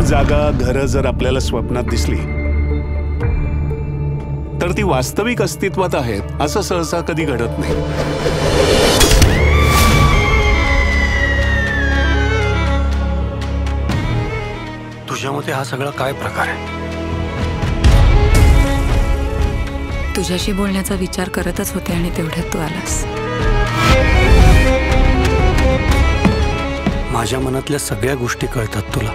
जागा, घरं जर आपल्याला स्वप्नात दिसली तर ती वास्तविक अस्तित्वात आहेत असं सहसा कधी घडत नाही. तुझ्या मते हा सगळा काय प्रकार आहे? तुझ्याशी बोलण्याचा विचार करतच होते आणि तेवढ्यात तू आलास. माझ्या मनातल्या सगळ्या गोष्टी कळतात तुला,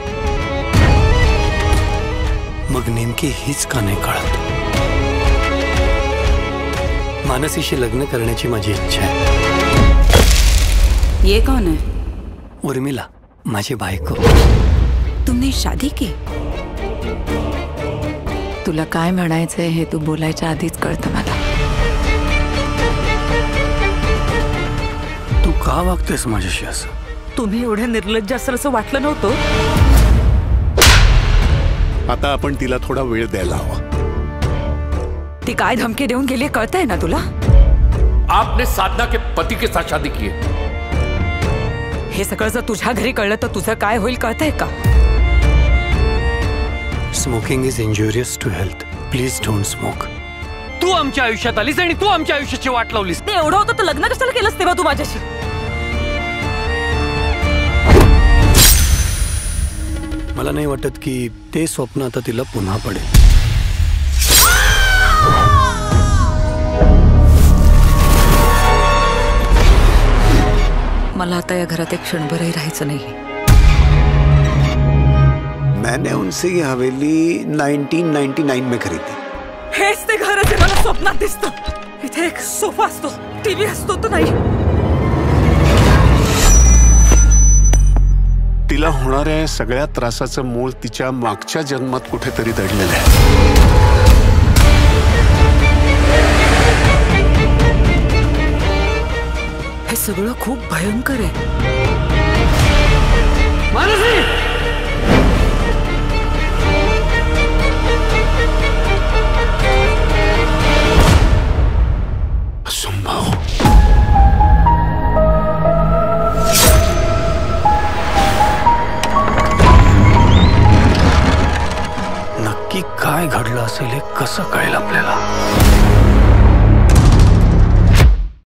मग नेमकी हीच का नाही कळत? मानसीशी लग्न करण्याची माझी इच्छा आहे. ये कौन है? उर्मिला, माझी बायको. तुमने शादी की? तुला काय म्हणायचंय हे तू बोलायच्या आधीच कळतं मला. तू का वागतेस माझ्याशी असं? तुम्ही एवढ्या निर्लज्ज असाल असं वाटलं नव्हतं. आता आपण तिला थोडा वेळ द्यायला हवा. ती काय धमकी देऊन गेली कळतंय ना तुला? आपने साधना के पति के साथ शादी की है. हे सगळं जर तुझ्या घरी कळलं तर तुझं काय होईल कळतंय का? Smoking is injurious to health. Please don't smoke. तू आमच्या आयुष्यात आलीस आणि तू आमच्या आयुष्याची वाट लावलीस. ते एवढं होतं तर लग्न कशाला केलंस तेव्हा तू माझ्याशी? मला नाही वाटत की ते स्वप्न आता तिला पुन्हा पडेल. मला आता या घरात एक क्षणभरही राहायचं नाही. मैंने उनसे ये हवेली 1999 में खरीदी. हेच ते घर जे मला स्वप्नात दिसतं. इथे एक सोफा असतो, टीव्ही असतो तर नाही. तिला होणाऱ्या या सगळ्या त्रासाचं मूळ तिच्या मागच्या जन्मात कुठेतरी दडलेलं आहे. हे सगळं खूप भयंकर आहे. असंभव. नक्की काय घडलं असेल हे कसं कळेल आपल्याला?